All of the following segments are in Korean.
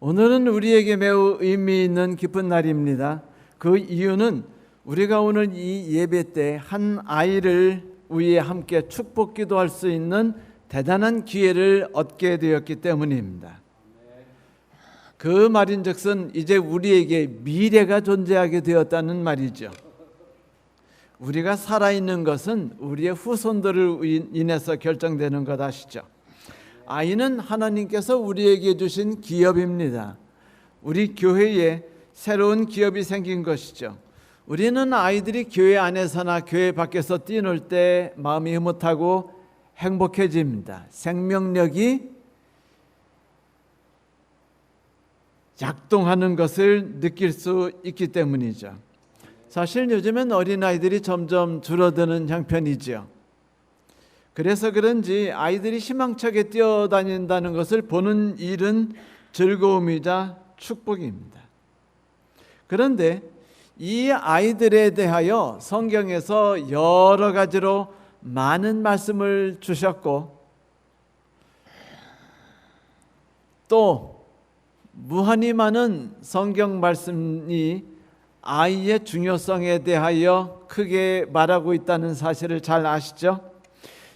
오늘은 우리에게 매우 의미 있는 기쁜 날입니다. 그 이유는 우리가 오늘 이 예배 때 한 아이를 위해 함께 축복 기도할 수 있는 대단한 기회를 얻게 되었기 때문입니다. 그 말인즉슨 이제 우리에게 미래가 존재하게 되었다는 말이죠. 우리가 살아있는 것은 우리의 후손들을 인해서 결정되는 것 아시죠? 아이는 하나님께서 우리에게 주신 기업입니다. 우리 교회에 새로운 기업이 생긴 것이죠. 우리는 아이들이 교회 안에서나 교회 밖에서 뛰놀 때 마음이 흐뭇하고 행복해집니다. 생명력이 작동하는 것을 느낄 수 있기 때문이죠. 사실 요즘엔 어린아이들이 점점 줄어드는 형편이죠. 그래서 그런지 아이들이 희망차게 뛰어다닌다는 것을 보는 일은 즐거움이자 축복입니다. 그런데 이 아이들에 대하여 성경에서 여러 가지로 많은 말씀을 주셨고 또 무한히 많은 성경 말씀이 아이의 중요성에 대하여 크게 말하고 있다는 사실을 잘 아시죠?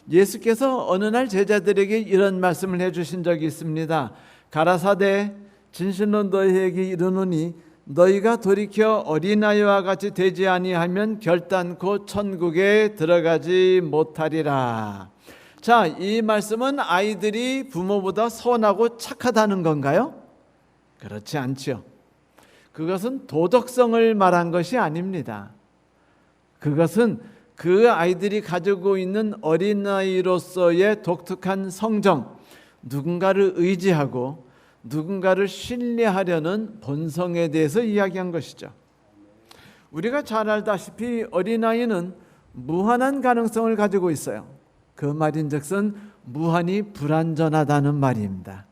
예수께서 어느 날 제자들에게 이런 말씀을 해주신 적이 있습니다. 가라사대 진실로 너희에게 이르노니 너희가 돌이켜 어린아이와 같이 되지 아니하면 결단코 천국에 들어가지 못하리라. 자, 이 말씀은 아이들이 부모보다 선하고 착하다는 건가요? 그렇지 않죠. 그것은 도덕성을 말한 것이 아닙니다. 그것은 그 아이들이 가지고 있는 어린아이로서의 독특한 성정, 누군가를 의지하고 누군가를 신뢰하려는 본성에 대해서 이야기한 것이죠. 우리가 잘 알다시피 어린아이는 무한한 가능성을 가지고 있어요. 그 말인즉슨 무한히 불완전하다는 말입니다.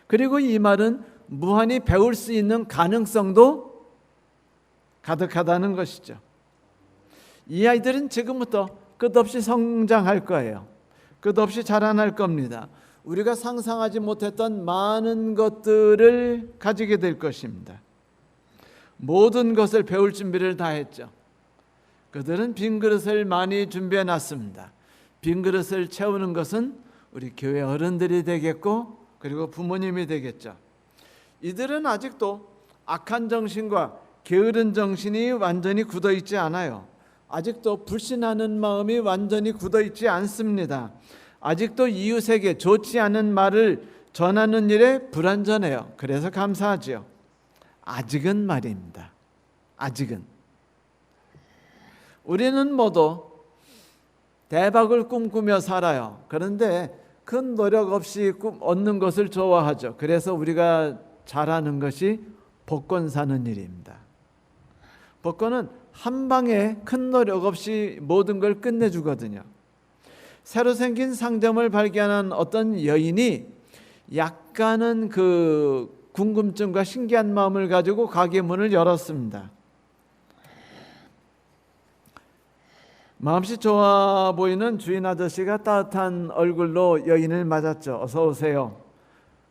그리고 이 말은 무한히 배울 수 있는 가능성도 가득하다는 것이죠. 이 아이들은 지금부터 끝없이 성장할 거예요. 끝없이 자라날 겁니다. 우리가 상상하지 못했던 많은 것들을 가지게 될 것입니다. 모든 것을 배울 준비를 다 했죠. 그들은 빈 그릇을 많이 준비해 놨습니다. 빈 그릇을 채우는 것은 우리 교회 어른들이 되겠고 그리고 부모님이 되겠죠. 이들은 아직도 악한 정신과 게으른 정신이 완전히 굳어 있지 않아요. 아직도 불신하는 마음이 완전히 굳어 있지 않습니다. 아직도 이웃에게 좋지 않은 말을 전하는 일에 불완전해요. 그래서 감사하죠. 아직은 말입니다. 아직은. 우리는 모두 대박을 꿈꾸며 살아요. 그런데 큰 노력 없이 얻는 것을 좋아하죠. 그래서 우리가 잘하는 것이 복권 사는 일입니다. 복권은 한 방에 큰 노력 없이 모든 걸 끝내주거든요. 새로 생긴 상점을 발견한 어떤 여인이 약간은 그 궁금증과 신기한 마음을 가지고 가게 문을 열었습니다. 마음씨 좋아 보이는 주인 아저씨가 따뜻한 얼굴로 여인을 맞았죠. 어서 오세요.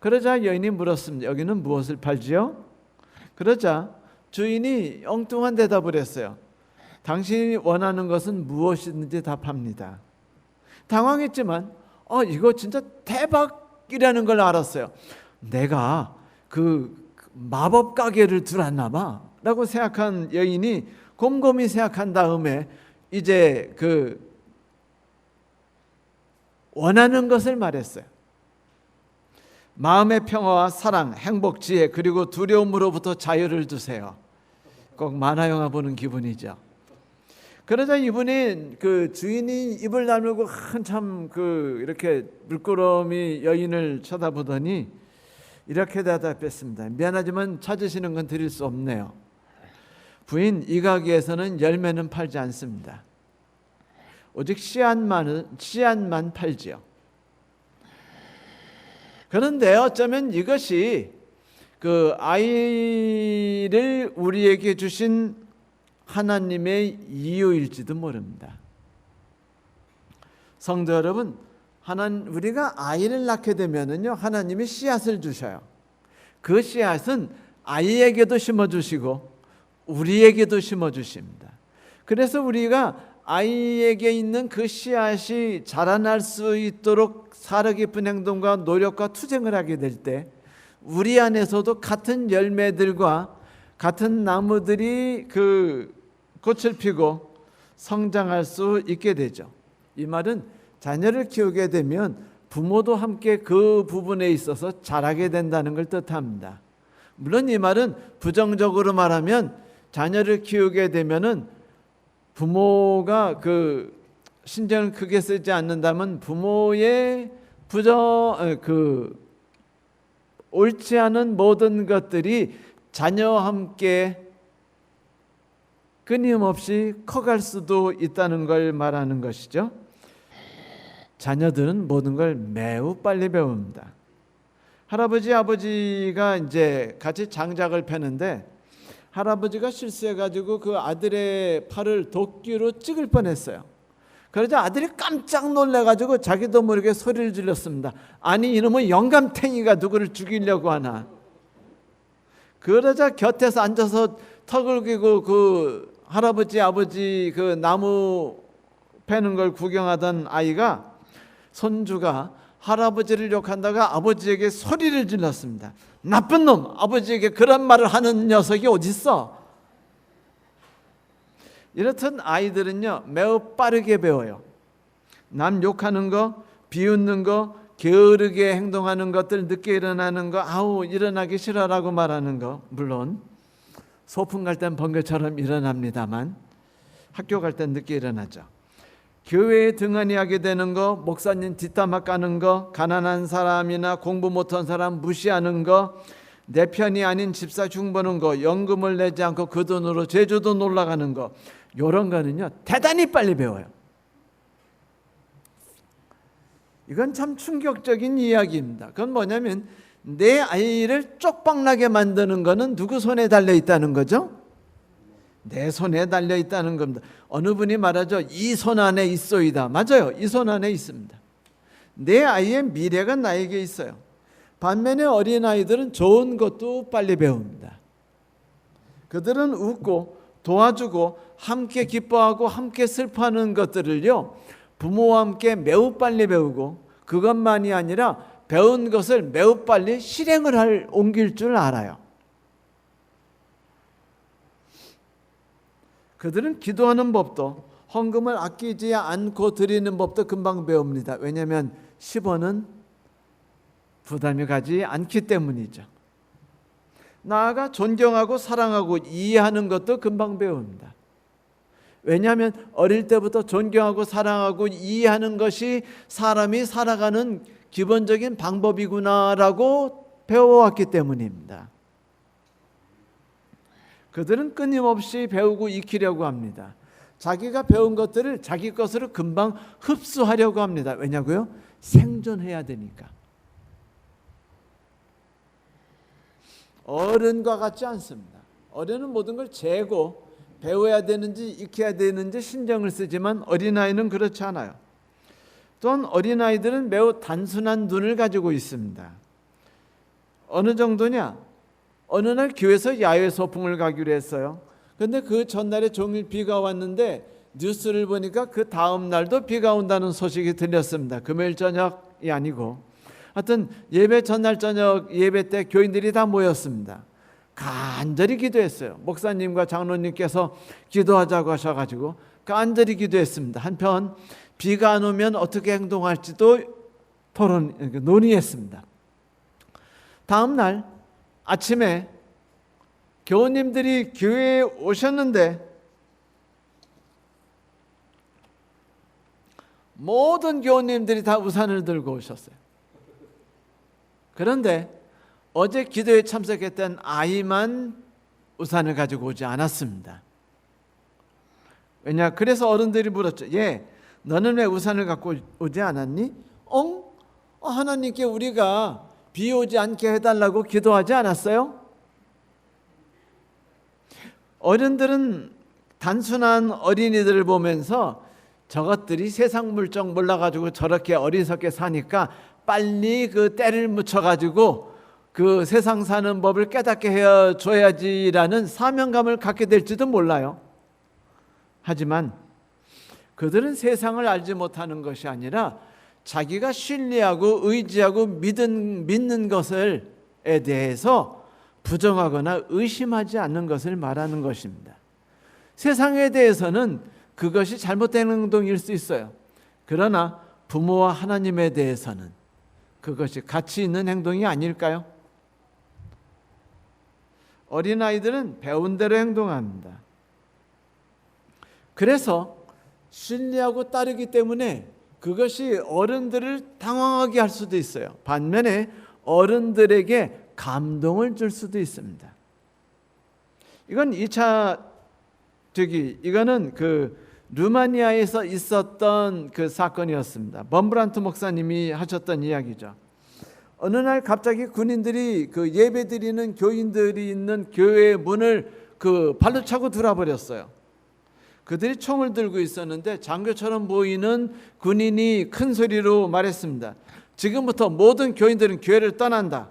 그러자 여인이 물었습니다. 여기는 무엇을 팔지요? 그러자 주인이 엉뚱한 대답을 했어요. 당신이 원하는 것은 무엇이든지 다 팝니다. 당황했지만 이거 진짜 대박이라는 걸 알았어요. 내가 그 마법 가게를 들었나 봐 라고 생각한 여인이 곰곰이 생각한 다음에 이제 그 원하는 것을 말했어요. 마음의 평화와 사랑, 행복, 지혜 그리고 두려움으로부터 자유를 주세요. 꼭 만화 영화 보는 기분이죠. 그러자 이분이 그 주인이 입을 다물고 한참 그 이렇게 물끄러미 여인을 쳐다보더니 이렇게 대답했습니다. 미안하지만 찾으시는 건 드릴 수 없네요. 부인, 이 가게에서는 열매는 팔지 않습니다. 오직 씨앗만 팔지요. 그런데 어쩌면 이것이 그 아이를 우리에게 주신 하나님의 이유일지도 모릅니다. 성도 여러분, 우리가 아이를 낳게 되면은요, 하나님이 씨앗을 주셔요. 그 씨앗은 아이에게도 심어주시고 우리에게도 심어주십니다. 그래서 우리가 아이에게 있는 그 씨앗이 자라날 수 있도록 사려 깊은 행동과 노력과 투쟁을 하게 될 때 우리 안에서도 같은 열매들과 같은 나무들이 그 꽃을 피고 성장할 수 있게 되죠. 이 말은 자녀를 키우게 되면 부모도 함께 그 부분에 있어서 자라게 된다는 걸 뜻합니다. 물론 이 말은 부정적으로 말하면 자녀를 키우게 되면은 부모가 그 신경을 크게 쓰지 않는다면 부모의 옳지 않은 모든 것들이 자녀와 함께 끊임없이 커갈 수도 있다는 걸 말하는 것이죠. 자녀들은 모든 걸 매우 빨리 배웁니다. 할아버지, 아버지가 이제 같이 장작을 패는데 할아버지가 실수해가지고 그 아들의 팔을 도끼로 찍을 뻔했어요. 그러자 아들이 깜짝 놀래가지고 자기도 모르게 소리를 질렀습니다. 아니 이놈의 영감탱이가 누구를 죽이려고 하나. 그러자 곁에서 앉아서 턱을 귀고 그 할아버지, 아버지 그 나무 패는 걸 구경하던 아이가, 손주가 할아버지를 욕한다가 아버지에게 소리를 질렀습니다. 나쁜 놈! 아버지에게 그런 말을 하는 녀석이 어딨어? 이렇듯 아이들은요 매우 빠르게 배워요. 남 욕하는 거, 비웃는 거, 게으르게 행동하는 것들, 늦게 일어나는 거, 아우 일어나기 싫어라고 말하는 거, 물론 소풍 갈 땐 번개처럼 일어납니다만 학교 갈 땐 늦게 일어나죠. 교회에 등한히하게 되는 거, 목사님 뒷담화 까는 거, 가난한 사람이나 공부 못한 사람 무시하는 거, 내 편이 아닌 집사 흉보는 거, 연금을 내지 않고 그 돈으로 제주도 놀러 가는 거, 이런 거는요 대단히 빨리 배워요. 이건 참 충격적인 이야기입니다. 그건 뭐냐면 내 아이를 쪽박나게 만드는 거는 누구 손에 달려 있다는 거죠? 내 손에 달려 있다는 겁니다. 어느 분이 말하죠. 이 손 안에 있소이다. 맞아요. 이 손 안에 있습니다. 내 아이의 미래가 나에게 있어요. 반면에 어린아이들은 좋은 것도 빨리 배웁니다. 그들은 웃고 도와주고 함께 기뻐하고 함께 슬퍼하는 것들을요 부모와 함께 매우 빨리 배우고, 그것만이 아니라 배운 것을 매우 빨리 실행을 옮길 줄 알아요. 그들은 기도하는 법도, 헌금을 아끼지 않고 드리는 법도 금방 배웁니다. 왜냐하면 10원은 부담이 가지 않기 때문이죠. 나아가 존경하고 사랑하고 이해하는 것도 금방 배웁니다. 왜냐하면 어릴 때부터 존경하고 사랑하고 이해하는 것이 사람이 살아가는 기본적인 방법이구나라고 배워왔기 때문입니다. 그들은 끊임없이 배우고 익히려고 합니다. 자기가 배운 것들을 자기 것으로 금방 흡수하려고 합니다. 왜냐고요? 생존해야 되니까. 어른과 같지 않습니다. 어른은 모든 걸 재고 배워야 되는지 익혀야 되는지 신경을 쓰지만 어린아이는 그렇지 않아요. 또한 어린아이들은 매우 단순한 눈을 가지고 있습니다. 어느 정도냐? 어느 날 교회에서 야외 소풍을 가기로 했어요. 그런데 그 전날에 종일 비가 왔는데 뉴스를 보니까 그 다음 날도 비가 온다는 소식이 들렸습니다. 금요일 저녁이 아니고 하여튼 예배 전날 저녁 예배 때 교인들이 다 모였습니다. 간절히 기도했어요. 목사님과 장로님께서 기도하자고 하셔가지고 간절히 기도했습니다. 한편 비가 안 오면 어떻게 행동할지도 논의했습니다. 다음 날 아침에 교우님들이 교회에 오셨는데 모든 교우님들이 다 우산을 들고 오셨어요. 그런데 어제 기도에 참석했던 아이만 우산을 가지고 오지 않았습니다. 왜냐? 그래서 어른들이 물었죠. 예, 너는 왜 우산을 갖고 오지 않았니? 하나님께 우리가 비 오지 않게 해달라고 기도하지 않았어요? 어른들은 단순한 어린이들을 보면서 저것들이 세상 물정 몰라가지고 저렇게 어리석게 사니까 빨리 그 때를 묻혀가지고 그 세상 사는 법을 깨닫게 해줘야지라는 사명감을 갖게 될지도 몰라요. 하지만 그들은 세상을 알지 못하는 것이 아니라 자기가 신뢰하고 의지하고 믿는 것에 대해서 부정하거나 의심하지 않는 것을 말하는 것입니다. 세상에 대해서는 그것이 잘못된 행동일 수 있어요. 그러나 부모와 하나님에 대해서는 그것이 가치 있는 행동이 아닐까요? 어린아이들은 배운 대로 행동합니다. 그래서 신뢰하고 따르기 때문에 그것이 어른들을 당황하게 할 수도 있어요. 반면에 어른들에게 감동을 줄 수도 있습니다. 이건 2차 이거는 그 루마니아에서 있었던 그 사건이었습니다. 범브란트 목사님이 하셨던 이야기죠. 어느 날 갑자기 군인들이 그 예배드리는 교인들이 있는 교회 문을 그 발로 차고 들어버렸어요. 그들이 총을 들고 있었는데 장교처럼 보이는 군인이 큰 소리로 말했습니다. 지금부터 모든 교인들은 교회를 떠난다.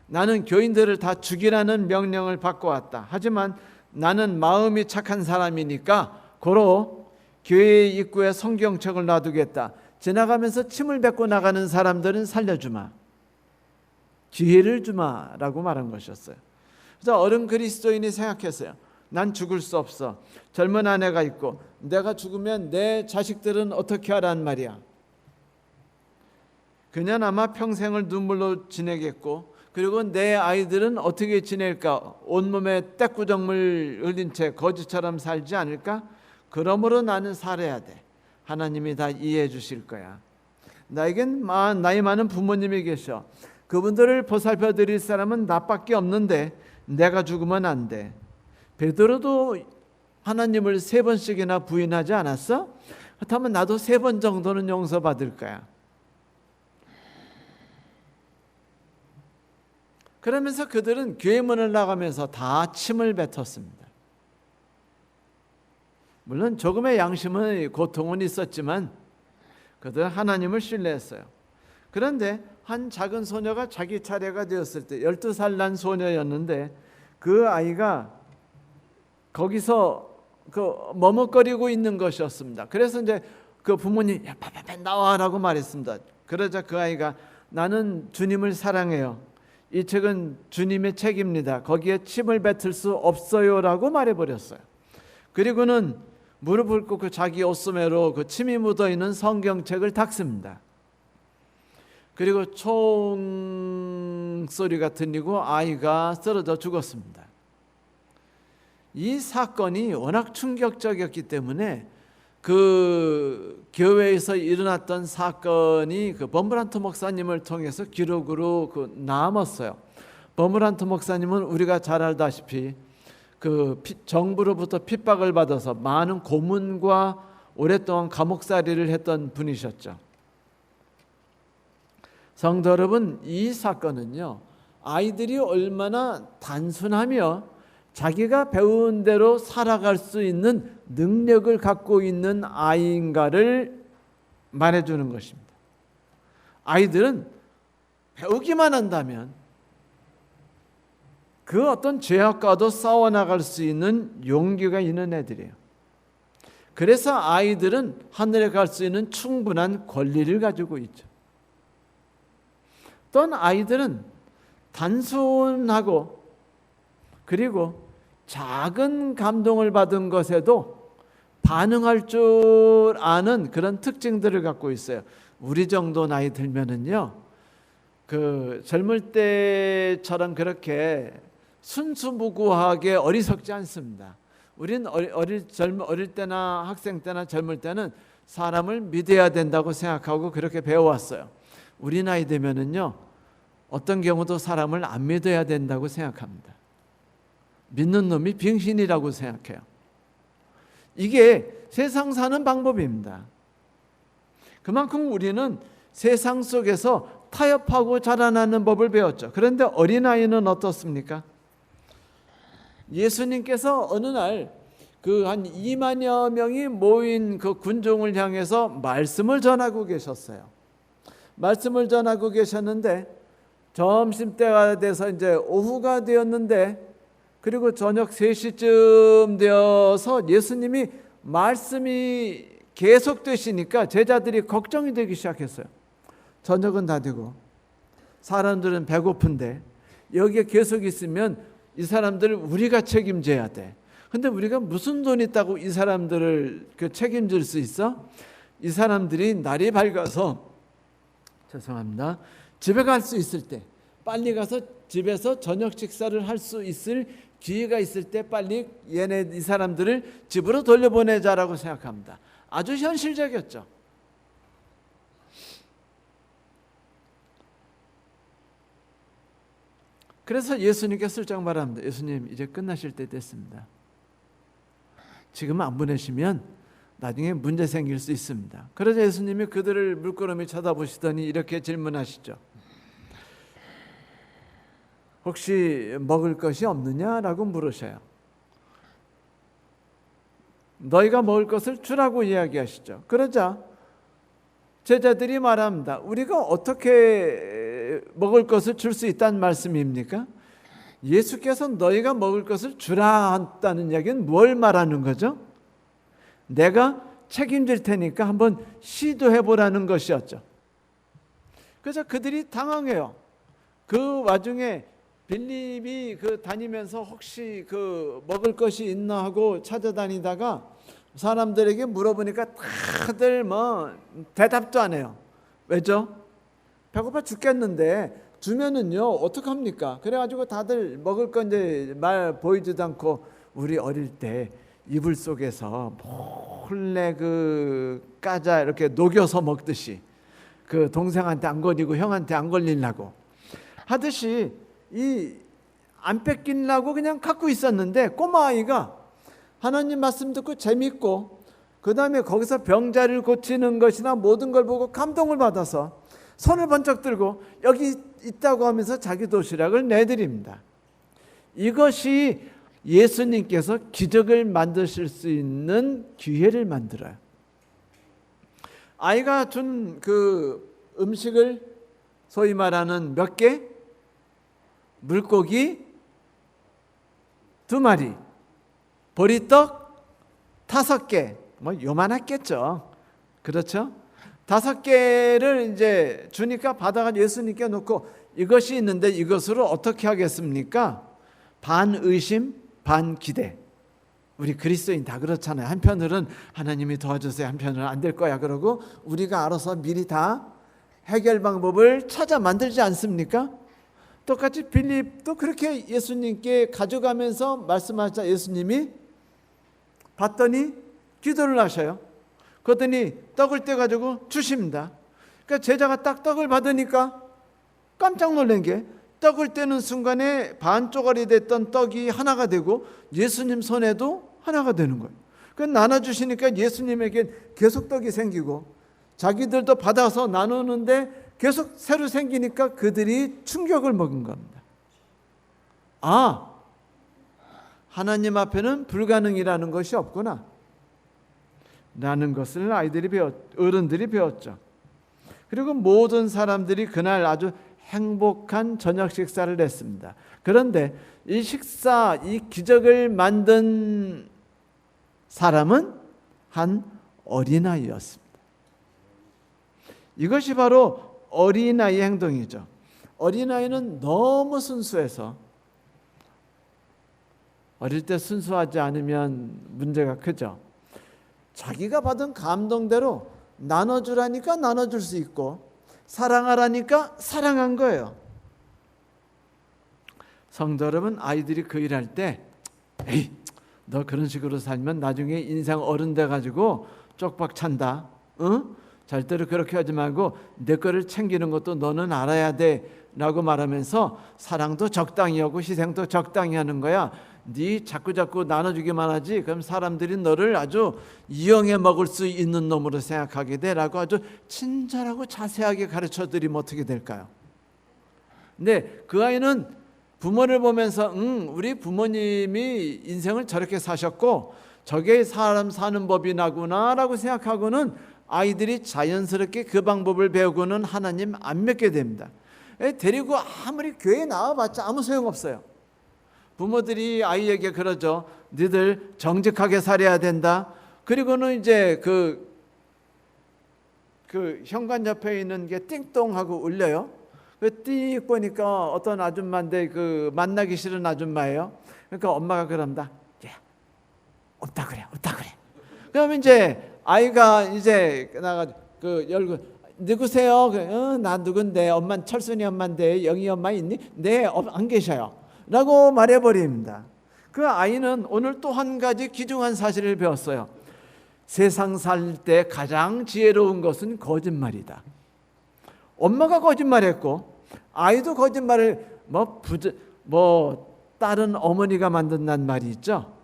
나는 교인들을 다 죽이라는 명령을 받고 왔다. 하지만 나는 마음이 착한 사람이니까 고로 교회 입구에 성경책을 놔두겠다. 지나가면서 침을 뱉고 나가는 사람들은 살려주마. 기회를 주마라고 말한 것이었어요. 그래서 어른 그리스도인이 생각했어요. 난 죽을 수 없어. 젊은 아내가 있고 내가 죽으면 내 자식들은 어떻게 하란 말이야. 그냥 아마 평생을 눈물로 지내겠고 그리고 내 아이들은 어떻게 지낼까? 온몸에 떼꾸정물 흘린 채 거지처럼 살지 않을까? 그러므로 나는 살아야 돼. 하나님이 다 이해해 주실 거야. 나에겐 나이 많은 부모님이 계셔. 그분들을 보살펴 드릴 사람은 나밖에 없는데 내가 죽으면 안 돼. 베드로도 하나님을 3번씩이나 부인하지 않았어? 그렇다면 나도 3번 정도는 용서받을 거야. 그러면서 그들은 교회 문을 나가면서 다 침을 뱉었습니다. 물론 조금의 양심의 고통은 있었지만 그들은 하나님을 신뢰했어요. 그런데 한 작은 소녀가 자기 차례가 되었을 때 12살 난 소녀였는데 그 아이가 거기서 그 머뭇거리고 있는 것이었습니다. 그래서 이제 그 부모님 야, 빨리 나와라고 말했습니다. 그러자 그 아이가 나는 주님을 사랑해요. 이 책은 주님의 책입니다. 거기에 침을 뱉을 수 없어요라고 말해버렸어요. 그리고는 무릎을 꿇고 자기 옷소매로 그 침이 묻어있는 성경책을 닦습니다. 그리고 총 소리가 들리고 아이가 쓰러져 죽었습니다. 이 사건이 워낙 충격적이었기 때문에 그 교회에서 일어났던 사건이 그 범브란트 목사님을 통해서 기록으로 남았어요. 범브란트 목사님은 우리가 잘 알다시피 그 정부로부터 핍박을 받아서 많은 고문과 오랫동안 감옥살이를 했던 분이셨죠. 성도 여러분, 이 사건은요, 아이들이 얼마나 단순하며 자기가 배운 대로 살아갈 수 있는 능력을 갖고 있는 아이인가를 말해주는 것입니다. 아이들은 배우기만 한다면 그 어떤 죄악과도 싸워나갈 수 있는 용기가 있는 애들이에요. 그래서 아이들은 하늘에 갈 수 있는 충분한 권리를 가지고 있죠. 또한 아이들은 단순하고 그리고 작은 감동을 받은 것에도 반응할 줄 아는 그런 특징들을 갖고 있어요. 우리 정도 나이 들면은요, 그 젊을 때처럼 그렇게 순수무구하게 어리석지 않습니다. 우린 어릴 때나 학생 때나 젊을 때는 사람을 믿어야 된다고 생각하고 그렇게 배워왔어요. 우리 나이 되면은요, 어떤 경우도 사람을 안 믿어야 된다고 생각합니다. 믿는 놈이 병신이라고 생각해요. 이게 세상 사는 방법입니다. 그만큼 우리는 세상 속에서 타협하고 자라나는 법을 배웠죠. 그런데 어린아이는 어떻습니까? 예수님께서 어느 날 그 한 2만여 명이 모인 그 군중을 향해서 말씀을 전하고 계셨어요. 말씀을 전하고 계셨는데 점심때가 돼서 이제 오후가 되었는데, 그리고 저녁 3시쯤 되어서 예수님이 말씀이 계속되시니까 제자들이 걱정이 되기 시작했어요. 저녁은 다 되고 사람들은 배고픈데 여기에 계속 있으면 이 사람들을 우리가 책임져야 돼. 근데 우리가 무슨 돈 있다고 이 사람들을 책임질 수 있어? 이 사람들이 날이 밝아서, 죄송합니다, 집에 갈 수 있을 때, 빨리 가서 집에서 저녁 식사를 할 수 있을 기회가 있을 때 빨리 이 사람들을 집으로 돌려보내자라고 생각합니다. 아주 현실적이었죠. 그래서 예수님께 슬쩍 말합니다. 예수님, 이제 끝나실 때 됐습니다. 지금 안 보내시면 나중에 문제 생길 수 있습니다. 그러자 예수님이 그들을 물끄러미 쳐다보시더니 이렇게 질문하시죠. 혹시 먹을 것이 없느냐라고 물으셔요. 너희가 먹을 것을 주라고 이야기하시죠. 그러자 제자들이 말합니다. 우리가 어떻게 먹을 것을 줄 수 있다는 말씀입니까? 예수께서 너희가 먹을 것을 주라 한다는 이야기는 뭘 말하는 거죠? 내가 책임질 테니까 한번 시도해 보라는 것이었죠. 그래서 그들이 당황해요. 그 와중에 빌립이 다니면서 혹시 먹을 것이 있나 하고 찾아다니다가 사람들에게 물어보니까 다들 대답도 안 해요. 왜죠? 배고파 죽겠는데 주면은요 어떡합니까? 그래가지고 다들 먹을 건 이제 말 보이지도 않고, 우리 어릴 때 이불 속에서 몰래 까자 이렇게 녹여서 먹듯이 동생한테 안 걸리고 형한테 안 걸리려고 하듯이 안 뺏기려고 그냥 갖고 있었는데, 꼬마 아이가 하나님 말씀 듣고 재밌고 그 다음에 거기서 병자를 고치는 것이나 모든 걸 보고 감동을 받아서 손을 번쩍 들고 여기 있다고 하면서 자기 도시락을 내드립니다. 이것이 예수님께서 기적을 만드실 수 있는 기회를 만들어요. 아이가 준 음식을 소위 말하는 몇 개? 물고기 2마리, 보리떡 5개, 요만했겠죠. 그렇죠? 5개를 이제 주니까 받아가 예수님께 놓고, 이것이 있는데 이것으로 어떻게 하겠습니까? 반 의심, 반 기대. 우리 그리스도인 다 그렇잖아요. 한편으로는 하나님이 도와주세요, 한편으로는 안 될 거야 그러고 우리가 알아서 미리 다 해결 방법을 찾아 만들지 않습니까? 똑같이 빌립도 그렇게 예수님께 가져가면서 말씀하자 예수님이 봤더니 기도를 하셔요. 그랬더니 떡을 떼가지고 주십니다. 그러니까 제자가 딱 떡을 받으니까 깜짝 놀란 게, 떡을 떼는 순간에 반 쪼가리 됐던 떡이 하나가 되고 예수님 손에도 하나가 되는 거예요. 그 나눠주시니까 예수님에게 계속 떡이 생기고 자기들도 받아서 나누는데 계속 새로 생기니까 그들이 충격을 먹은 겁니다. 하나님 앞에는 불가능이라는 것이 없구나 라는 것을 어른들이 배웠죠. 그리고 모든 사람들이 그날 아주 행복한 저녁 식사를 했습니다. 그런데 이 기적을 만든 사람은 한 어린아이였습니다. 이것이 바로 어린아이 행동이죠. 어린아이는 너무 순수해서, 어릴 때 순수하지 않으면 문제가 크죠. 자기가 받은 감동대로 나눠주라니까 나눠줄 수 있고 사랑하라니까 사랑한 거예요. 성도 여러분, 아이들이 그 일할 때 에이, 너 그런 식으로 살면 나중에 인생 어른 돼가지고 쪽박 찬다. 응? 절대로 그렇게 하지 말고 내 거를 챙기는 것도 너는 알아야 돼 라고 말하면서 사랑도 적당히 하고 희생도 적당히 하는 거야. 네 자꾸 나눠주기만 하지 그럼 사람들이 너를 아주 이용해 먹을 수 있는 놈으로 생각하게 돼 라고 아주 친절하고 자세하게 가르쳐드리면 어떻게 될까요? 근데 그 아이는 부모를 보면서 우리 부모님이 인생을 저렇게 사셨고 저게 사람 사는 법이나구나라고 생각하고는 아이들이 자연스럽게 그 방법을 배우고는 하나님 안 믿게 됩니다. 데리고 아무리 교회에 나와봤자 아무 소용없어요. 부모들이 아이에게 그러죠. 너희들 정직하게 살아야 된다. 그리고는 이제 그 현관 옆에 있는 게 띵동하고 울려요. 띡 보니까 어떤 아줌마인데 그 만나기 싫은 아줌마예요. 그러니까 엄마가 그럽니다. 없다 그래. 그러면 이제 아이가 이제 나가 열고 누구세요? 나 누군데? 엄마 철순이 엄마인데 영희 엄마 있니? 네, 안 계셔요. 라고 말해버립니다. 그 아이는 오늘 또 한 가지 귀중한 사실을 배웠어요. 세상 살 때 가장 지혜로운 것은 거짓말이다. 엄마가 거짓말했고 아이도 거짓말을 다른 어머니가 만든다는 말이 있죠.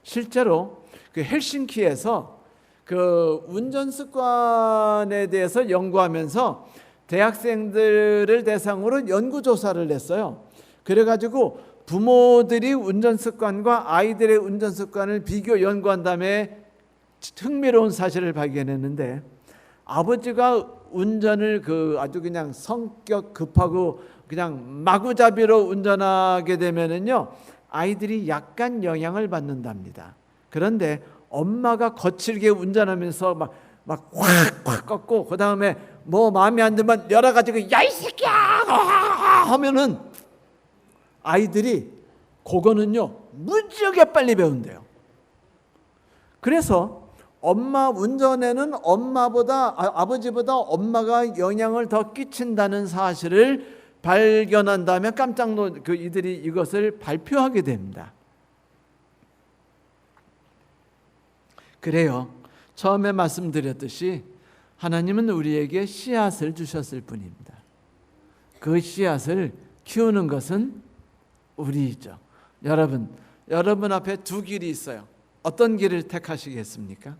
실제로 그 헬싱키에서 그 운전 습관에 대해서 연구하면서 대학생들을 대상으로 연구조사를 했어요. 그래가지고 부모들이 운전 습관과 아이들의 운전 습관을 비교 연구한 다음에 흥미로운 사실을 발견했는데, 아버지가 운전을 아주 그냥 성격 급하고 그냥 마구잡이로 운전하게 되면은요, 아이들이 약간 영향을 받는답니다. 그런데 엄마가 거칠게 운전하면서 막 확 꺾고 그 다음에 뭐 마음에 안 들면 열어가지고 야 이 새끼야 하면은 아이들이 그거는요 무지하게 빨리 배운대요. 그래서 엄마 운전에는 아버지보다 엄마가 영향을 더 끼친다는 사실을 발견한 다음에 이들이 이것을 발표하게 됩니다. 그래요. 처음에 말씀드렸듯이 하나님은 우리에게 씨앗을 주셨을 뿐입니다. 그 씨앗을 키우는 것은 우리이죠. 여러분 앞에 두 길이 있어요. 어떤 길을 택하시겠습니까?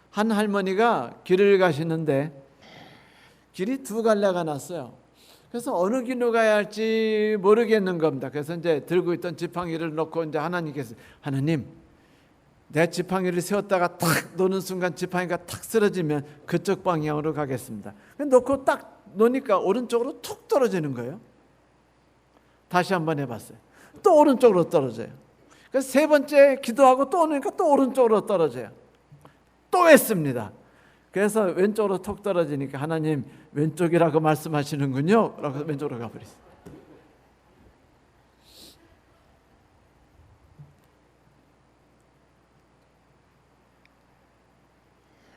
한 할머니가 길을 가시는데 길이 두 갈래가 났어요. 그래서 어느 길로 가야 할지 모르겠는 겁니다. 그래서 이제 들고 있던 지팡이를 놓고 이제 하나님께서, 하나님, 내 지팡이를 세웠다가 탁 놓는 순간 지팡이가 탁 쓰러지면 그쪽 방향으로 가겠습니다. 놓고 딱 놓으니까 오른쪽으로 툭 떨어지는 거예요. 다시 한번 해봤어요. 또 오른쪽으로 떨어져요. 그래서 세 번째 기도하고 또 오니까 또 오른쪽으로 떨어져요. 또 했습니다. 그래서 왼쪽으로 톡 떨어지니까 하나님 왼쪽이라고 말씀하시는군요. 라고 왼쪽으로 가버렸어요.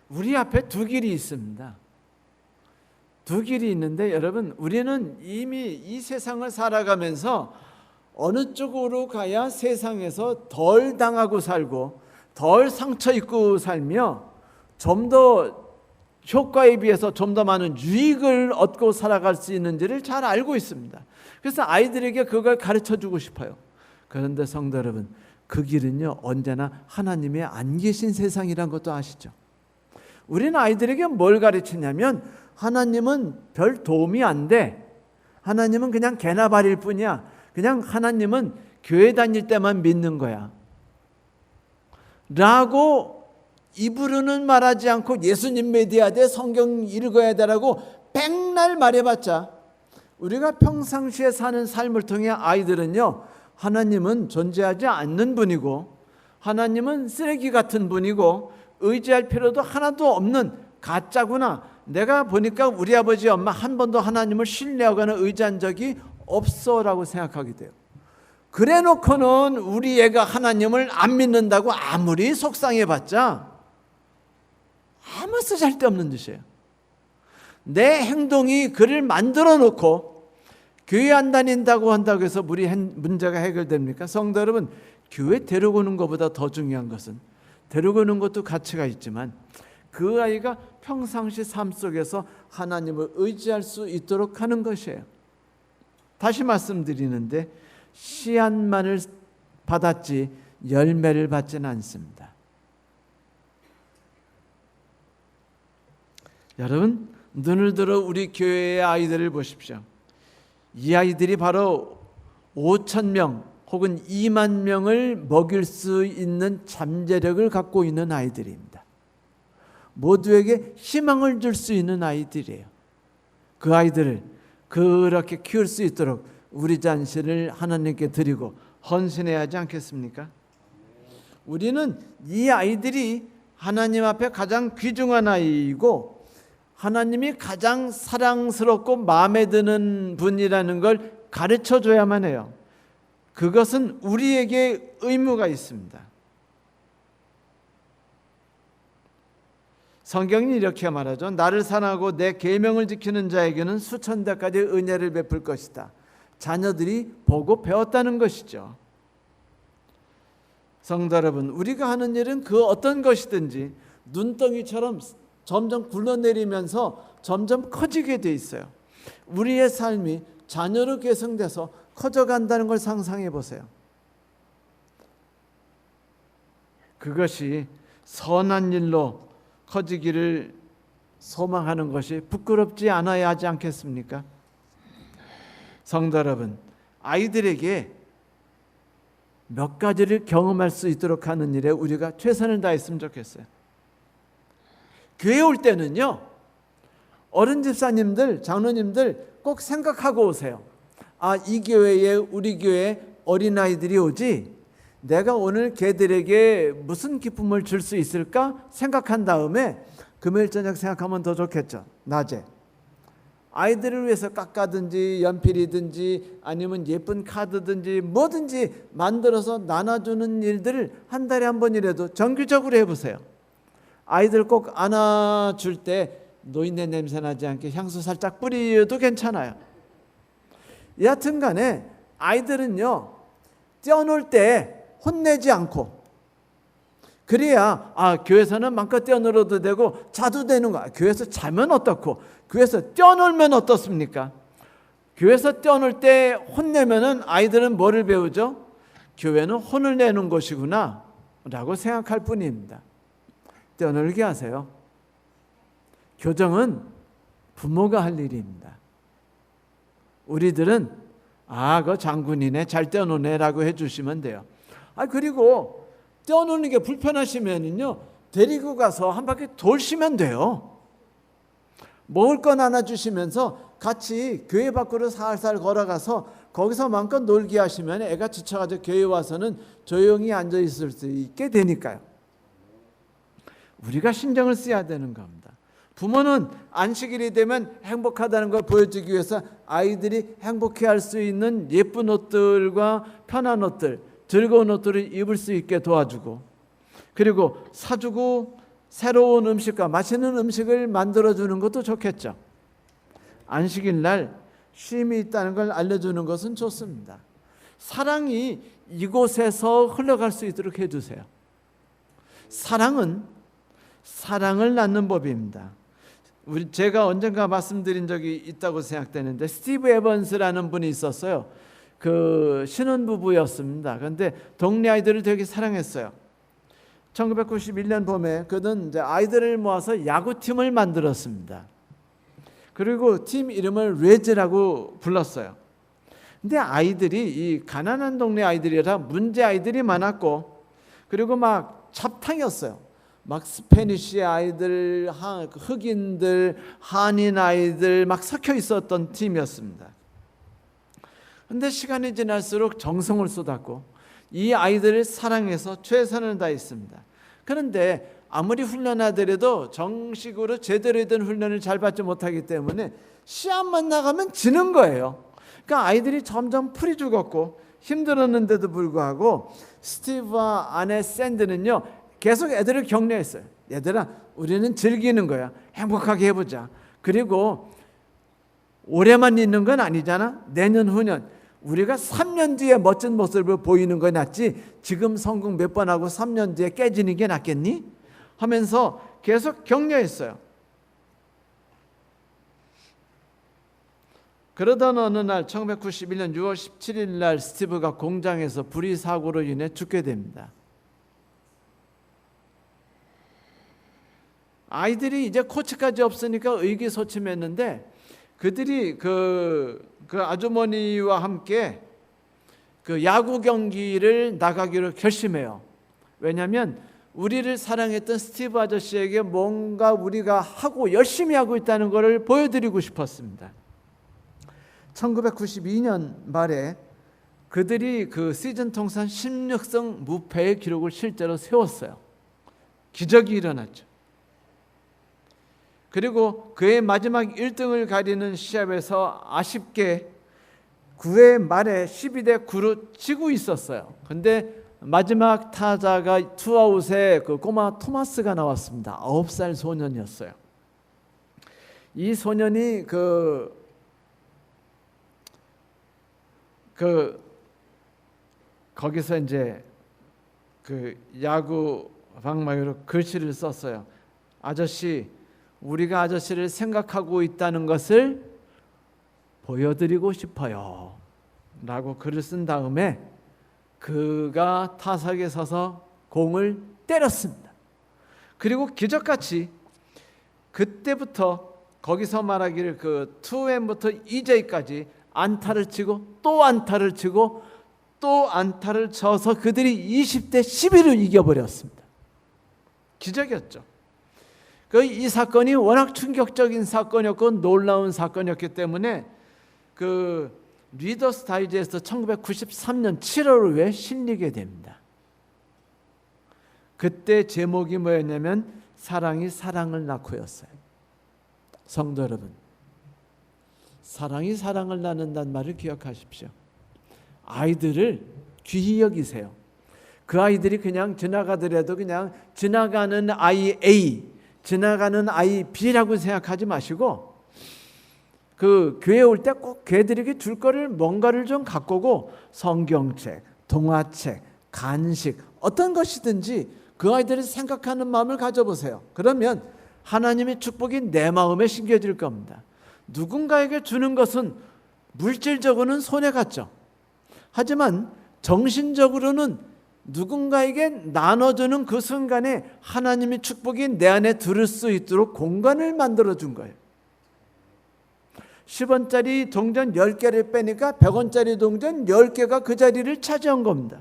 우리 앞에 두 길이 있습니다. 두 길이 있는데 여러분, 우리는 이미 이 세상을 살아가면서 어느 쪽으로 가야 세상에서 덜 당하고 살고 덜 상처 입고 살며 좀 더 효과에 비해서 좀 더 많은 유익을 얻고 살아갈 수 있는지를 잘 알고 있습니다. 그래서 아이들에게 그걸 가르쳐주고 싶어요. 그런데 성도 여러분, 그 길은요 언제나 하나님의 안 계신 세상이란 것도 아시죠? 우리는 아이들에게 뭘 가르치냐면 하나님은 별 도움이 안 돼. 하나님은 그냥 개나 발일 뿐이야. 그냥 하나님은 교회 다닐 때만 믿는 거야 라고 입으로는 말하지 않고 예수님 믿어야 돼, 성경 읽어야 되라고 백날 말해봤자 우리가 평상시에 사는 삶을 통해 아이들은요 하나님은 존재하지 않는 분이고 하나님은 쓰레기 같은 분이고 의지할 필요도 하나도 없는 가짜구나. 내가 보니까 우리 아버지 엄마 한 번도 하나님을 신뢰하거나 의지한 적이 없어 라고 생각하게 돼요. 그래 놓고는 우리 애가 하나님을 안 믿는다고 아무리 속상해봤자 아무 쓰잘데없는 짓이에요. 내 행동이 그를 만들어 놓고 교회 안 다닌다고 한다고 해서 우리 문제가 해결됩니까? 성도 여러분, 교회 데리고 오는 것보다 더 중요한 것은, 데리고 오는 것도 가치가 있지만 그 아이가 평상시 삶 속에서 하나님을 의지할 수 있도록 하는 것이에요. 다시 말씀드리는데 씨앗만을 받았지 열매를 받지는 않습니다. 여러분, 눈을 들어 우리 교회의 아이들을 보십시오. 이 아이들이 바로 5,000명, 혹은 2만 명을 먹일 수 있는 잠재력을 갖고 있는 아이들입니다. 모두에게 희망을 줄 수 있는 아이들이에요. 그 아이들을 그렇게 키울 수 있도록 우리 자신을 하나님께 드리고 헌신해야 하지 않겠습니까? 우리는 이 아이들이 하나님 앞에 가장 귀중한 아이이고 하나님이 가장 사랑스럽고 마음에 드는 분이라는 걸 가르쳐 줘야만 해요. 그것은 우리에게 의무가 있습니다. 성경이 이렇게 말하죠. 나를 사랑하고 내 계명을 지키는 자에게는 수천 대까지 은혜를 베풀 것이다. 자녀들이 보고 배웠다는 것이죠. 성도 여러분, 우리가 하는 일은 그 어떤 것이든지 눈덩이처럼 점점 굴러내리면서 점점 커지게 돼 있어요. 우리의 삶이 자녀로 계승돼서 커져간다는 걸 상상해 보세요. 그것이 선한 일로 커지기를 소망하는 것이 부끄럽지 않아야 하지 않겠습니까? 성도 여러분, 아이들에게 몇 가지를 경험할 수 있도록 하는 일에 우리가 최선을 다했으면 좋겠어요. 교회 올 때는요, 어른 집사님들, 장로님들 꼭 생각하고 오세요. 아, 이 교회에 우리 교회에 어린아이들이 오지? 내가 오늘 걔들에게 무슨 기쁨을 줄 수 있을까 생각한 다음에 금요일 저녁 생각하면 더 좋겠죠. 낮에 아이들을 위해서 깎아든지 연필이든지 아니면 예쁜 카드든지 뭐든지 만들어서 나눠주는 일들을 한 달에 한 번이라도 정기적으로 해보세요. 아이들 꼭 안아줄 때 노인네 냄새 나지 않게 향수 살짝 뿌려도 괜찮아요. 여하튼 간에 아이들은요, 뛰어놀 때 혼내지 않고, 그래야 교회에서는 마음껏 뛰어놀아도 되고 자도 되는 거야. 교회에서 자면 어떻고, 교회에서 뛰어놀면 어떻습니까? 교회에서 뛰어놀 때 혼내면은 아이들은 뭐를 배우죠? 교회는 혼을 내는 곳이구나 라고 생각할 뿐입니다. 뛰어놀게 하세요. 교정은 부모가 할 일입니다. 우리들은 그 장군이네, 잘 뛰어노네 라고 해주시면 돼요. 그리고 뛰어노는 게 불편하시면은요, 데리고 가서 한 바퀴 돌시면 돼요. 먹을 거 나눠주시면서 같이 교회 밖으로 살살 걸어가서 거기서 마음껏 놀게 하시면 애가 지쳐가지고 교회 와서는 조용히 앉아 있을 수 있게 되니까요. 우리가 신경을 써야 되는 겁니다. 부모는 안식일이 되면 행복하다는 걸 보여주기 위해서 아이들이 행복해할 수 있는 예쁜 옷들과 편한 옷들, 즐거운 옷들을 입을 수 있게 도와주고, 그리고 사주고 새로운 음식과 맛있는 음식을 만들어주는 것도 좋겠죠. 안식일 날 쉼이 있다는 걸 알려주는 것은 좋습니다. 사랑이 이곳에서 흘러갈 수 있도록 해주세요. 사랑은 사랑을 낳는 법입니다. 제가 언젠가 말씀드린 적이 있다고 생각되는데, 스티브 에번스라는 분이 있었어요. 그 신혼부부였습니다. 그런데 동네 아이들을 되게 사랑했어요. 1991년 봄에 그는 이제 아이들을 모아서 야구팀을 만들었습니다. 그리고 팀 이름을 레즈라고 불렀어요. 근데 아이들이 이 가난한 동네 아이들이라 문제 아이들이 많았고, 그리고 막 잡탕이었어요. 막 스페니쉬 아이들, 흑인들, 한인 아이들 막 섞여 있었던 팀이었습니다. 그런데 시간이 지날수록 정성을 쏟았고 이 아이들을 사랑해서 최선을 다했습니다. 그런데 아무리 훈련하더라도 정식으로 제대로 된 훈련을 잘 받지 못하기 때문에 시합만 나가면 지는 거예요. 그러니까 아이들이 점점 풀이 죽었고 힘들었는데도 불구하고 스티브와 아내 샌드는요, 계속 애들을 격려했어요. 얘들아, 우리는 즐기는 거야. 행복하게 해보자. 그리고 올해만 있는 건 아니잖아. 내년 후년 우리가 3년 뒤에 멋진 모습을 보이는 거 낫지 지금 성공 몇 번 하고 3년 뒤에 깨지는 게 낫겠니? 하면서 계속 격려했어요. 그러던 어느 날 1991년 6월 17일 날 스티브가 공장에서 불의 사고로 인해 죽게 됩니다. 아이들이 이제 코치까지 없으니까 의기소침했는데 그들이 그 아주머니와 함께 그 야구 경기를 나가기로 결심해요. 왜냐하면 우리를 사랑했던 스티브 아저씨에게 뭔가 우리가 하고 열심히 하고 있다는 것을 보여드리고 싶었습니다. 1992년 말에 그들이 그 시즌 통산 16승 무패의 기록을 실제로 세웠어요. 기적이 일어났죠. 그리고 그의 마지막 1등을 가리는 시합에서 아쉽게 9회 말에 12대 9로 지고 있었어요. 근데 마지막 타자가 투아웃에 그 꼬마 토마스가 나왔습니다. 9살 소년이었어요. 이 소년이 거기서 이제 그 야구 방망이로 글씨를 썼어요. 아저씨, 우리가 아저씨를 생각하고 있다는 것을 보여드리고 싶어요 라고 글을 쓴 다음에 그가 타석에 서서 공을 때렸습니다. 그리고 기적같이 그때부터 거기서 말하기를 그 2M부터 EJ까지 안타를 치고 또 안타를 치고 또 안타를 쳐서 그들이 20대 11로 이겨버렸습니다. 기적이었죠. 이 사건이 워낙 충격적인 사건이었고 놀라운 사건이었기 때문에 그 리더스 다이제스트 1993년 7월 후에 실리게 됩니다. 그때 제목이 뭐였냐면 사랑이 사랑을 낳고였어요. 성도 여러분, 사랑이 사랑을 낳는다는 말을 기억하십시오. 아이들을 귀히 여기세요. 그 아이들이 그냥 지나가더라도 그냥 지나가는 아이 A, 지나가는 아이 B라고 생각하지 마시고 그 교회 올 때 꼭 걔들에게 줄 거를 뭔가를 좀 갖고 오고 성경책, 동화책, 간식 어떤 것이든지 그 아이들이 생각하는 마음을 가져보세요. 그러면 하나님의 축복이 내 마음에 심겨질 겁니다. 누군가에게 주는 것은 물질적으로는 손해 같죠. 하지만 정신적으로는 누군가에게 나눠주는 그 순간에 하나님의 축복이 내 안에 들을 수 있도록 공간을 만들어준 거예요. 10원짜리 동전 10개를 빼니까 100원짜리 동전 10개가 그 자리를 차지한 겁니다.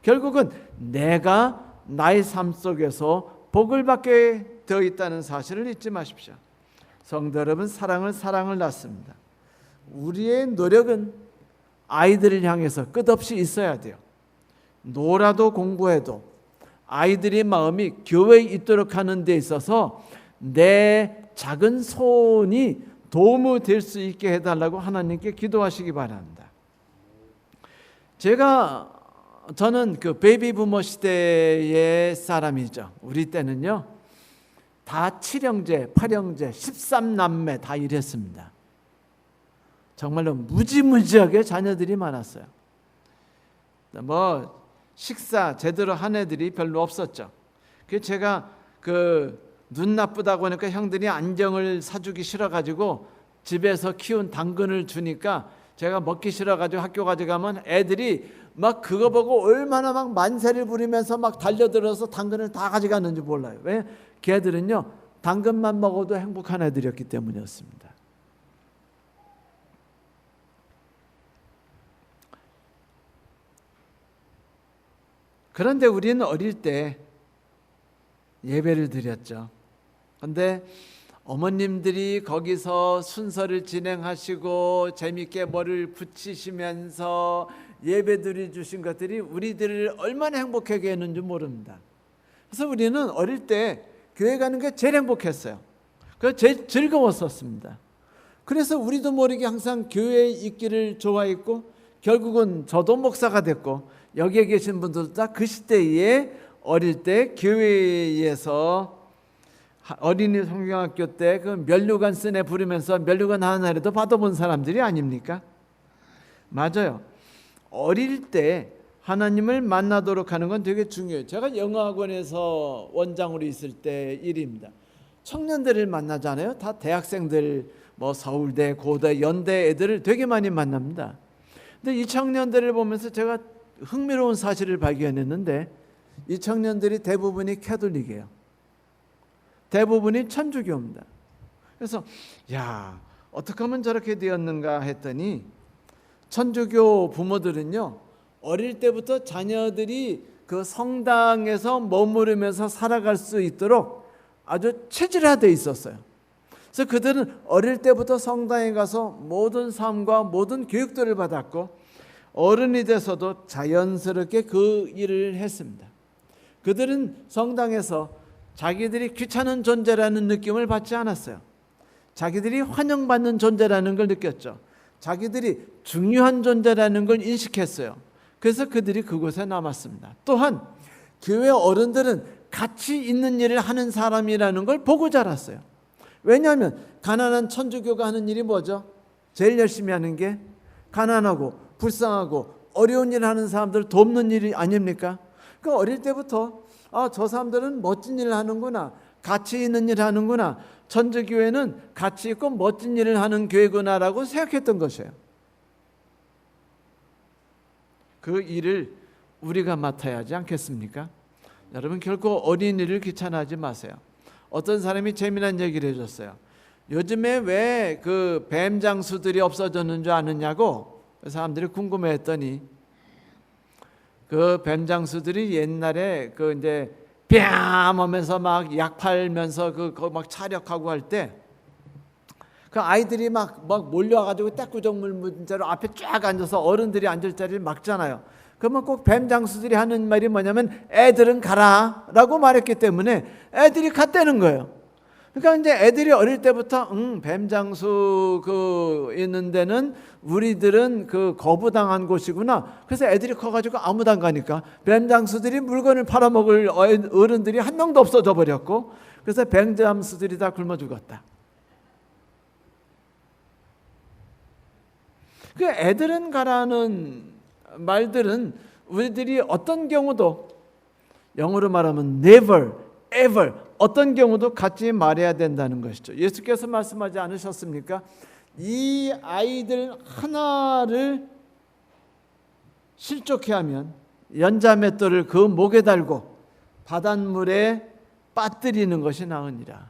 결국은 내가 나의 삶 속에서 복을 받게 되어 있다는 사실을 잊지 마십시오. 성도 여러분, 사랑을 낳습니다. 우리의 노력은 아이들을 향해서 끝없이 있어야 돼요. 놀아도 공부해도 아이들의 마음이 교회에 있도록 하는 데 있어서 내 작은 손이 도움이 될 수 있게 해달라고 하나님께 기도하시기 바랍니다. 저는 그 베이비 부머 시대의 사람이죠. 우리 때는요 다 7형제, 8형제, 13남매 다 이랬습니다. 정말로 무지무지하게 자녀들이 많았어요. 뭐 식사 제대로 한 애들이 별로 없었죠. 그래서 제가 눈 나쁘다고 하니까 형들이 안경을 사주기 싫어가지고 집에서 키운 당근을 주니까 제가 먹기 싫어가지고 학교 가져가면 애들이 막 그거 보고 얼마나 막 만세를 부리면서 막 달려들어서 당근을 다 가져갔는지 몰라요. 왜? 걔들은요 당근만 먹어도 행복한 애들이었기 때문이었습니다. 그런데 우리는 어릴 때 예배를 드렸죠. 그런데 어머님들이 거기서 순서를 진행하시고 재미있게 뭐를 붙이시면서 예배드려 주신 것들이 우리들을 얼마나 행복하게 했는지 모릅니다. 그래서 우리는 어릴 때 교회 가는 게 제일 행복했어요. 그래서 제일 즐거웠었습니다. 그래서 우리도 모르게 항상 교회에 있기를 좋아했고 결국은 저도 목사가 됐고 여기에 계신 분들도 다 그 시대에 어릴 때 교회에서 어린이 성경학교 때 그 면류관 쓴애 부르면서 면류관 하나라도 받아본 사람들이 아닙니까? 맞아요. 어릴 때 하나님을 만나도록 하는 건 되게 중요해요. 제가 영어학원에서 원장으로 있을 때 일입니다. 청년들을 만나잖아요. 다 대학생들, 뭐 서울대, 고대, 연대 애들을 되게 많이 만납니다. 근데 이 청년들을 보면서 제가 흥미로운 사실을 발견했는데 이 청년들이 대부분이 캐톨릭이에요. 대부분이 천주교입니다. 그래서 어떻게 하면 저렇게 되었는가 했더니 천주교 부모들은요 어릴 때부터 자녀들이 그 성당에서 머무르면서 살아갈 수 있도록 아주 체질화되어 있었어요. 그래서 그들은 어릴 때부터 성당에 가서 모든 삶과 모든 교육들을 받았고 어른이 돼서도 자연스럽게 그 일을 했습니다. 그들은 성당에서 자기들이 귀찮은 존재라는 느낌을 받지 않았어요. 자기들이 환영받는 존재라는 걸 느꼈죠. 자기들이 중요한 존재라는 걸 인식했어요. 그래서 그들이 그곳에 남았습니다. 또한 교회 어른들은 가치 있는 일을 하는 사람이라는 걸 보고 자랐어요. 왜냐하면 가난한 천주교가 하는 일이 뭐죠? 제일 열심히 하는 게 가난하고 불쌍하고 어려운 일을 하는 사람들을 돕는 일이 아닙니까? 그러니까 어릴 때부터 저 사람들은 멋진 일을 하는구나, 가치 있는 일을 하는구나, 천주교회는 가치 있고 멋진 일을 하는 교회구나라고 생각했던 것이에요. 그 일을 우리가 맡아야 하지 않겠습니까? 여러분, 결코 어린이를 귀찮아하지 마세요. 어떤 사람이 재미난 얘기를 해줬어요. 요즘에 왜 그 뱀 장수들이 없어졌는 줄 아느냐고 사람들이 궁금해했더니 그 뱀 장수들이 옛날에 그 이제 뺨 하면서 막 약 팔면서 그거 막 차력하고 할 때 그 아이들이 막 몰려와가지고 떼꾸정물 문자로 앞에 쫙 앉아서 어른들이 앉을 자리를 막잖아요. 그러면 꼭 뱀 장수들이 하는 말이 뭐냐면 애들은 가라라고 말했기 때문에 애들이 갔다는 거예요. 그러니까 이제 애들이 어릴 때부터 뱀 장수 그 있는 데는 우리들은 그 거부당한 곳이구나. 그래서 애들이 커가지고 아무도 안 가니까 뱀 장수들이 물건을 팔아먹을 어른들이 한 명도 없어져 버렸고, 그래서 뱀 장수들이 다 굶어 죽었다. 그 애들은 가라는 말들은 우리들이 어떤 경우도 영어로 말하면 never, ever 어떤 경우도 같이 말해야 된다는 것이죠. 예수께서 말씀하지 않으셨습니까? 이 아이들 하나를 실족해 하면 연자맷돌을 그 목에 달고 바닷물에 빠뜨리는 것이 나으니라.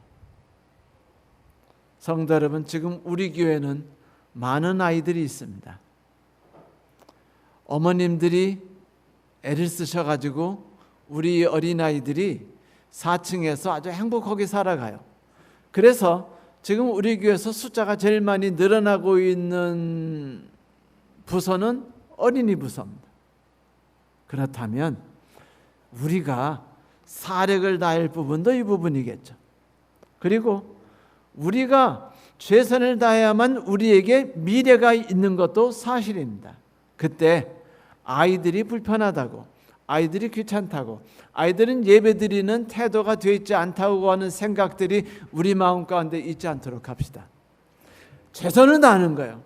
성도 여러분, 지금 우리 교회는 많은 아이들이 있습니다. 어머님들이 애를 쓰셔가지고 우리 어린아이들이 4층에서 아주 행복하게 살아가요. 그래서 지금 우리 교회에서 숫자가 제일 많이 늘어나고 있는 부서는 어린이 부서입니다. 그렇다면 우리가 사력을 다할 부분도 이 부분이겠죠. 그리고 우리가 최선을 다해야만 우리에게 미래가 있는 것도 사실입니다. 그때 아이들이 불편하다고, 아이들이 귀찮다고, 아이들은 예배드리는 태도가 되어 있지 않다고 하는 생각들이 우리 마음 가운데 있지 않도록 합시다. 최선을 다하는 거예요.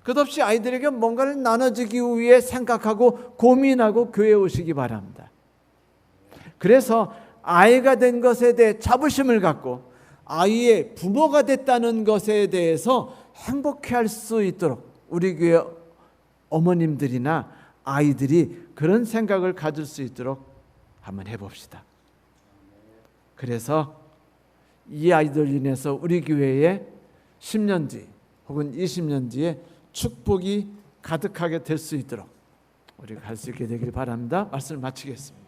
끝없이 아이들에게 뭔가를 나눠주기 위해 생각하고 고민하고 교회에 오시기 바랍니다. 그래서 아이가 된 것에 대해 자부심을 갖고 아이의 부모가 됐다는 것에 대해서 행복해할 수 있도록 우리 교회 어머님들이나 아이들이 그런 생각을 가질 수 있도록 한번 해봅시다. 그래서 이 아이들 인해서 우리 교회에 10년 뒤 혹은 20년 뒤에 축복이 가득하게 될 수 있도록 우리가 할 수 있게 되길 바랍니다. 말씀을 마치겠습니다.